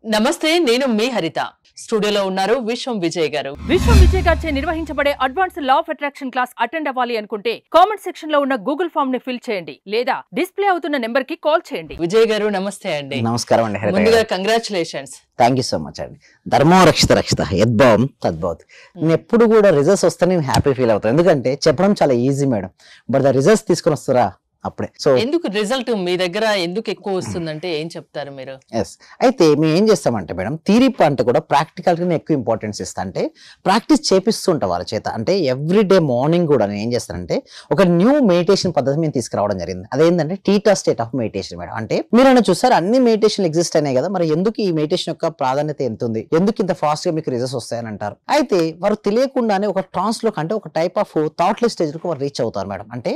నమస్తే, నేను మీ హరిత. స్టూడియోలో ఉన్నారు విశ్వం విజయ్ గారు. విశ్వం విజయ్ గారిచే నిర్వహించబడే advance law of attraction class attend అవ్వాలి అనుకుంటే కామెంట్ సెక్షన్ లో ఉన్న గూగుల్ ఫామ్ ని ఫిల్ చేయండి లేదా డిస్ప్లే అవుతున్న నెంబర్ కి కాల్ చేయండి. విజయ్ గారు నమస్తే అండి. నమస్కారం అండి. ముందుగా congratulations. Thank you so much అండి. ధర్మో రక్షిత రక్షిత యద్భావం తద్భవతి. నేను ఎప్పుడు కూడా రిజల్ట్స్ వస్తే నేను హ్యాపీ ఫీల్ అవుతాను. ఎందుకంటే చెప్పడం చాలా easy madam, but the results తీసుకొని వస్తారా అప్పుడే. సో ఎందుకు రిజల్ట్ మీ దగ్గర ఎందుకు ఎక్కువ వస్తుందంటే ఏం చెప్తారు మీరు? ఎస్, అయితే మేము ఏం చేస్తామంటే మేడం, థియరీ అంటే కూడా ప్రాక్టికల్గా ఎక్కువ ఇంపార్టెన్స్ ఇస్తా. అంటే ప్రాక్టీస్ చేపిస్తుంటా వాళ్ళ చేత. అంటే ఎవ్రీడే మార్నింగ్ కూడా నేను ఏం చేస్తానంటే ఒక న్యూ మెడిటేషన్ పద్ధతి మేము తీసుకురావడం జరిగింది. అదేంటంటే theta state of meditation madam. అంటే మీరైనా చూసారు అన్ని మెడిటేషన్ ఎగ్జిస్ట్ అయినాయి కదా, మరి ఎందుకు ఈ మెడిటేషన్ యొక్క ప్రాధాన్యత ఎంత ఉంది, ఎందుకు ఇంత ఫాస్ట్ గా మీకు రిజల్ట్స్ వస్తాయని అంటారు. అయితే వారు తెలియకుండానే ఒక ట్రాన్స్ లో అంటే ఒక టైప్ ఆఫ్ థాట్లెస్ స్టేజ్ లో వారు రీచ్ అవుతారు మేడం. అంటే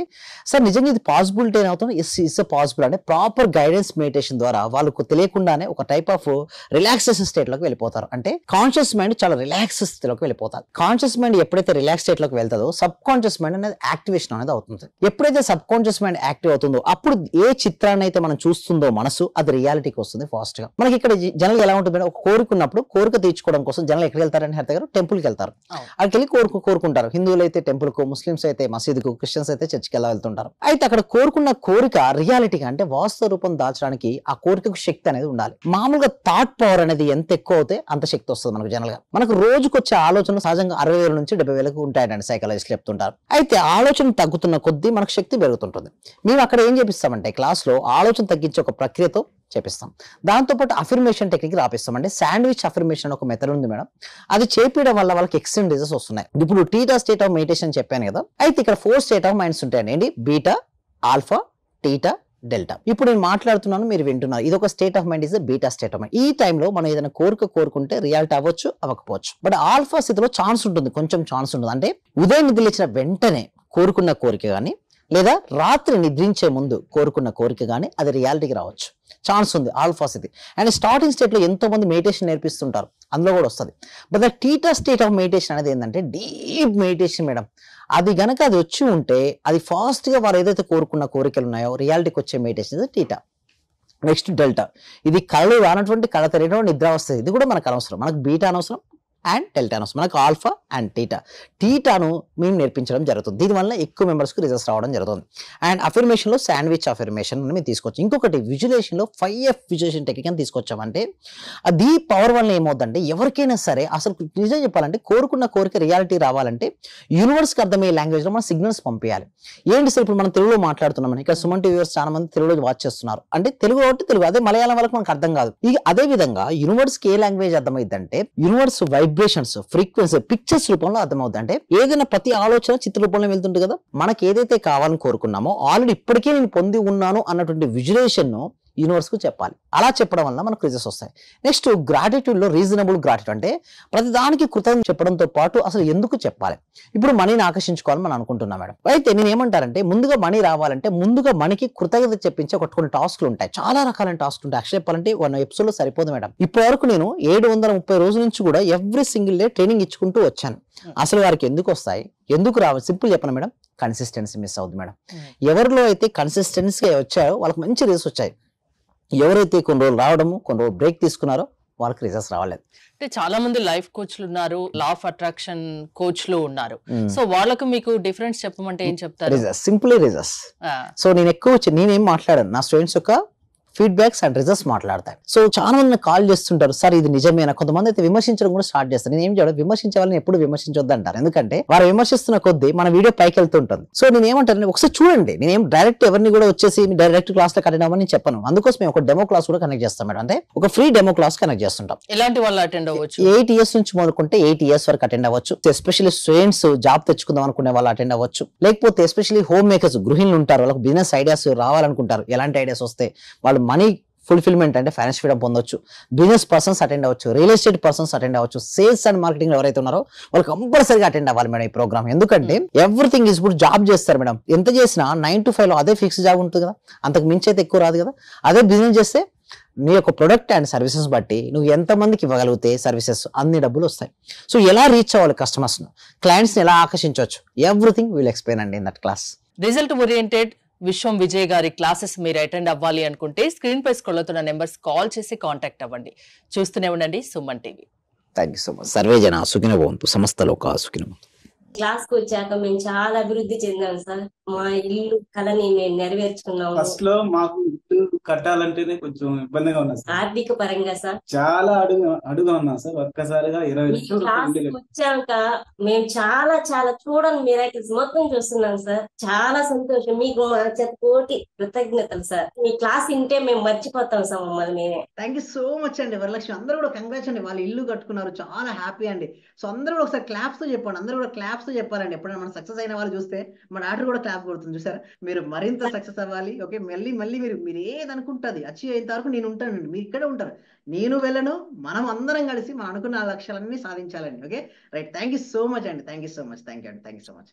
సార్ నిజంగా ఇది పాసిబిలిటీ అవుతుంది, ఇట్స్ పాసిబుల్ అంటే ప్రాపర్ గైడెన్స్ మెడిటేషన్ ద్వారా వాళ్ళకు తెలియకుండానే ఒక టైప్ ఆఫ్ రిలాక్సేషన్ స్టేట్ లోకి వెళ్ళిపోతారు. అంటే కాన్షియస్ మైండ్ చాలా రిలాక్స్ స్థితిలోకి వెళ్ళిపోతారు. కాన్షియస్ మైండ్ ఎప్పుడైతే రిలాక్స్ స్టేట్ లోకి వెళ్తుందో సబ్ కాన్షియస్ మైండ్ అనేది యాక్టివేషన్ అనేది అవుతుంది. ఎప్పుడైతే సబ్ కాన్షియస్ మైండ్ యాక్టివ్ అవుతుందో అప్పుడు ఏ చిత్రాన్ని అయితే మనం చూస్తుందో మనసు అది రియాలిటీకి వస్తుంది ఫాస్ట్ గా. మనకి ఇక్కడ జనరల్ ఎలా ఉంటుంది, ఒక కోరుకున్నప్పుడు కోరిక తీర్చుకోవడం కోసం జనరల్ ఎక్కడికి వెళ్తారని హరిత గారు టెంపుల్కి వెళ్తారు. అక్కడికి వెళ్ళి కోరుకుంటారు. హిందువులు అయితే టెంపుల్ కు, ముస్లిమ్స్ అయితే మసీదుకు, క్రిస్టియన్స్ అయితే చర్చికి ఎలా వెళ్తుంటారు. అయితే అక్కడ కోరుకున్న కోరిక రియాలిటీగా అంటే వాస్తవ రూపం దాల్చడానికి ఆ కోరికకు శక్తి అనేది ఉండాలి. మామూలుగా థాట్ పవర్ అనేది ఎంత ఎక్కువ అవుతే అంత శక్తి వస్తుంది మనకు. జనరల్ గా మనకు రోజుకు వచ్చే ఆలోచనలు సహజంగా 60,000 నుంచి 70,000 ఉంటాయండి సైకాలజిస్ట్ చెప్తుంటారు. అయితే ఆలోచన తగ్గుతున్న కొద్దీ మనకు శక్తి పెరుగుతుంటుంది. మేము అక్కడ ఏం చేపిస్తామంటే క్లాస్ లో ఆలోచన తగ్గించే ఒక ప్రక్రియతో చేపిస్తాం. దాంతోపాటు అఫర్మేషన్ టెక్నిక్ రాపిస్తాం. అంటే శాండ్విచ్ అఫర్మేషన్ ఒక మెథడ్ ఉంది మేడం, అది చేపించడం వల్ల వాళ్ళకి ఎక్స్ట్రీమ్ రిజల్ట్స్ వస్తున్నాయి. ఇప్పుడు టీటా స్టేట్ ఆఫ్ మెడిటేషన్ చెప్పాను కదా, అయితే ఇక్కడ 4 స్టేట్ ఆఫ్ మైండ్స్ ఉంటాయండి. Beta, alpha, theta, delta. ఇప్పుడు నేను మాట్లాడుతున్నాను, మీరు వింటున్నారు. ఇది ఒక state of mind, is beta state of mind. ఈ టైంలో మనం ఏదైనా కోరుకుంటే రియాలిటీ అవ్వచ్చు, అవ్వకపోవచ్చు. బట్ ఆల్ఫా స్థితిలో ఛాన్స్ ఉంటుంది, కొంచెం ఛాన్స్ ఉంటుంది. అంటే ఉదయం నిద్రలేచిన వెంటనే కోరుకున్న కోరిక కానీ లేదా రాత్రి నిద్రించే ముందు కోరుకున్న కోరిక కానీ అది రియాలిటీకి రావచ్చు, ఛాన్స్ ఉంది ఆల్ఫా స్థితి. అండ్ స్టార్టింగ్ స్టేట్ లో ఎంతో మంది మెడిటేషన్ నేర్పిస్తుంటారు, అందులో కూడా వస్తుంది. But the theta state of meditation అనేది ఏంటంటే డీప్ మెడిటేషన్ మేడం. అది గనక అది వచ్చి ఉంటే అది ఫాస్ట్ గా వారు ఏదైతే కోరుకున్న కోరికలు ఉన్నాయో రియాలిటీకి వచ్చే మెడిటేషన్ టీటా. నెక్స్ట్ డెల్టా, ఇది కళలు రానటువంటి కళ తెలియడం నిద్ర వస్తుంది. ఇది కూడా మనకు అనవసరం, మనకు బీటా అనవసరం అండ్ డెల్టా అనవసరం, మనకు ఆల్ఫా అండ్ టీటాను మేము నేర్పించడం జరుగుతుంది. దీనివల్ల ఎక్కువ మెంబర్స్కి రిజల్ట్స్ రావడం జరుగుతుంది. అండ్ అఫర్మేషన్లో శాండ్విచ్ అఫర్మేషన్ అని మేము తీసుకొచ్చాం. ఇంకొకటి విజులేషన్లో 5F విజులేషన్ టెక్నిక్ అని తీసుకొచ్చామంటే అది పవర్ వల్ల ఏమవుతుందంటే ఎవరికైనా సరే అసలు నిజం చెప్పాలంటే కోరుకున్న కోరిక రియాలిటీ రావాలంటే యూనివర్స్కి అర్థమయ్యే లాంగ్వేజ్లో మనం సిగ్నల్స్ పంపించాలి. ఏంటి సార్, ఇప్పుడు మనం తెలుగులో మాట్లాడుతున్నాం, ఇక్కడ సుమన్ టీవీ వ్యూవర్స్ చాలా మంది తెలుగులో వాచ్ చేస్తున్నారు. అంటే తెలుగు కాబట్టి తెలుగు, అదే మలయాళం వాళ్ళకి మనకు అర్థం కాదు. ఇక అదే విధంగా యూనివర్స్కి ఏ లాంగ్వేజ్ అర్థమైందంటే యూనివర్స్ వైబ్రేషన్స్, ఫ్రీక్వెన్సీ, పిక్చర్స్ రూపంలో అర్థమవుతుంది. అంటే ఏదైనా ప్రతి ఆలోచన చిత్ర రూపంలో వెళ్తుంటుంది కదా, మనకి ఏదైతే కావాలని కోరుకున్నామో ఆల్రెడీ ఇప్పటికే నేను పొంది ఉన్నాను అన్నటువంటి విజులేషన్ ను యూనివర్స్ కు చెప్పాలి. అలా చెప్పడం వల్ల మనకు రిజల్ట్స్ వస్తాయి. నెక్స్ట్ గ్రాటిట్యూడ్ లో రీజనబుల్ గ్రాటిట్యూడ్, అంటే ప్రతిదానికి కృతజ్ఞత చెప్పడంతో పాటు అసలు ఎందుకు చెప్పాలి. ఇప్పుడు మనీని ఆకర్షించుకోవాలని మనం అనుకుంటున్నాం మేడం. అయితే నేను ఏమంటారంటే ముందుగా మనీ రావాలంటే ముందుగా మనకి కృతజ్ఞత చెప్పించే కొన్ని టాస్క్లు ఉంటాయి, చాలా రకాలైన టాస్క్లు ఉంటాయి. యాక్చువల్ చెప్పాలంటే 1 ఎపిసోడ్ లో సరిపోదు మేడం. ఇప్పటి వరకు నేను 730 రోజుల నుంచి కూడా ఎవ్రీ సింగిల్ డే ట్రైనింగ్ ఇచ్చుకుంటూ వచ్చాను. అసలు వారికి ఎందుకు వస్తాయి, ఎందుకు రావాలి, సింపుల్ చెప్పను మేడం, కన్సిస్టెన్సీ మిస్ అవుతుంది మేడం. ఎవరిలో అయితే కన్సిస్టెన్సీగా వచ్చాయో వాళ్ళకి మంచి రిజల్ట్స్ వచ్చాయి. ఎవరైతే కొన్ని రోజులు రావడము, కొన్ని రోజులు బ్రేక్ తీసుకున్నారో వాళ్ళకి రిజల్ట్స్ రావలేదు. అంటే చాలా మంది లైఫ్ కోచ్లు ఉన్నారు, లా ఆఫ్ అట్రాక్షన్ కోచ్లు ఉన్నారు. సో వాళ్ళకు మీకు డిఫరెన్స్ చెప్పమంటే ఏం చెప్తారు? Simple results. సో నేనేం మాట్లాడాను, నా స్టూడెంట్స్ యొక్క ఫీడ్బ్యాక్స్ అండ్ రిజల్ట్స్ మాట్లాడతాయి. సో చాలా మంది కాల్ చేస్తుంటారు, సార్ ఇది నిజమేనా. కొంతమంది అయితే విమర్శించడం కూడా స్టార్ట్ చేస్తారు. నేను ఏం చేయడం, విమర్శించే వాళ్ళని ఎప్పుడు విమర్శించొద్దు అంటారు. ఎందుకంటే వారు విమర్శిస్తున్న కొద్దీ మన వీడియో పైకి వెళ్తుంటుంది. సో నేను ఏమంటాను, ఒకసారి చూడండి. నేనేం డైరెక్ట్ ఎవరిని కూడా వచ్చేసి డైరెక్ట్ క్లాస్ లో కనెక్ట్ అవ్వని చెప్పను. అందుకోసం మేము ఒక డెమో క్లాస్ కూడా కనెక్ట్ చేస్తాం మేడం. అంటే ఒక ఫ్రీ డెమో క్లాస్ కనెక్ట్ చేస్తుంటాం. ఎలాంటి వాళ్ళు అటెండ్ అవ్వచ్చు? 8 years నుంచి మొదలుకుంటే 8 years వరకు అటెండ్ అవ్వచ్చు. ఎస్పెషల్లీ స్టూడెంట్స్ జాబ్ తెచ్చుకుందాం అనుకునే వాళ్ళు అటెండ్ అవ్వచ్చు. లేకపోతే ఎస్పెషల్లీ హోమ్ మేకర్స్, గృహిణులు ఉంటారు, వాళ్ళకి బిజినెస్ ఐడియాస్ రావాలనుకుంటారు. ఎలాంటి ఐడియాస్ వస్తే వాళ్ళు మనీ ఫుల్ఫిల్మెంట్ అంటే ఫైనాన్స్ ఫ్రీడమ్ పొందొచ్చు. బిజినెస్ పర్సన్స్ అటెండ్ అవ్వచ్చు, రియల్ ఎస్టేట్ పర్సన్స్ అటెండ్ అవ్వచ్చు, సేల్స్ అండ్ మార్కెటింగ్ ఎవరైతే ఉన్నారో వాళ్ళు కంపల్సరీగా అటెండ్ అవ్వాలి మేడం ఈ ప్రోగ్రామ్. ఎందుకంటే ఎవ్రీథింగ్ ఈజ్ ఇప్పుడు జాబ్ చేస్తారు మేడం, ఎంత చేసినా 9 to 5 లో అదే ఫిక్స్ జాబ్ ఉంటుంది కదా, అంతకు మించి అయితే ఎక్కువ రాదు కదా. అదే బిజినెస్ చేస్తే నీ యొక్క ప్రొడక్ట్ అండ్ సర్వీసెస్ బట్టి నువ్వు ఎంతమందికి ఇవ్వగలిగితే సర్వీసెస్ అన్ని డబ్బులు వస్తాయి. సో ఎలా రీచ్ అవ్వాలి కస్టమర్స్, క్లయింట్స్ని ఎలా ఆకర్షించవచ్చు, ఎవ్రీథింగ్ విల్ ఎక్స్ప్లెయిన్ అండి in that class. Result oriented విశ్వం విజయ్ గారి క్లాసెస్ మీరు అటెండ్ అవ్వాలి అనుకుంటే స్క్రీన్ పై స్క్రోల్ అవుతున్న నెంబర్స్ కాల్ చేసి కాంటాక్ట్ అవ్వండి. చూస్తూనే ఉండండి Suman TV. Thank you so much. Survey జన సుఖినో భవంతు, సమస్తలో ఒక సుఖినో. క్లాస్ కు వచ్చాక మేము చాలా అభివృద్ధి చెందాం సార్. మా ఇల్లు కళని మేము నెరవేర్చుకున్నాము. ఫస్ట్ లో మాకు ఇల్లు కట్టాలంటేనే కొంచెం ఇబ్బందిగా ఉన్నా సార్. ఆర్థిక పరంగా సార్ చాలా అడుగా ఉన్నా సార్. ఒక్కసారిగా 20 ఈ లక్షలు క్లాస్ ఇల్లు కు వచ్చాక మేము చాలా చాలా చూడని మిరాకిల్స్ మొత్తం చూస్తున్నాం సార్. చాలా సంతోషం. మీకు మా చేత కోటి కృతజ్ఞతలు సార్. మీ క్లాస్ వింటే మేము మర్చిపోతాం సార్ మమ్మల్ని మేమే. థ్యాంక్ యూ సో మచ్ అండి వరలక్ష్మి. అందరూ కూడా కంగ్రాట్స్ అండి, వాళ్ళు ఇల్లు కట్టుకున్నారు, చాలా హ్యాపీ అండి. సో అందరూ కూడా ఒకసారి క్లాప్స్ తో చెప్పండి, అందరూ కూడా క్లాప్స్ తో చెప్పాలండి. ఎప్పుడైనా మనం సక్సెస్ అయిన వాళ్ళు చూస్తే మా డాక్టర్ కూడా క్లాప్ కొడుతుంది చూసారా. మీరు మరింత సక్సెస్ అవ్వాలి. ఓకే, మళ్ళీ మళ్ళీ మీరు ఏది అనుకుంటుంది అచీవ్ అయిన వరకు నేను ఉంటానండి, మీరు ఇక్కడే ఉంటారు, నేను వెళ్ళను, మనం అందరం కలిసి మనం అనుకున్న లక్ష్యాలన్నీ సాధించాలండి. Okay right, thank you so much అండి, thank you so much, thank you అండి, థ్యాంక్ యూ సో మచ్.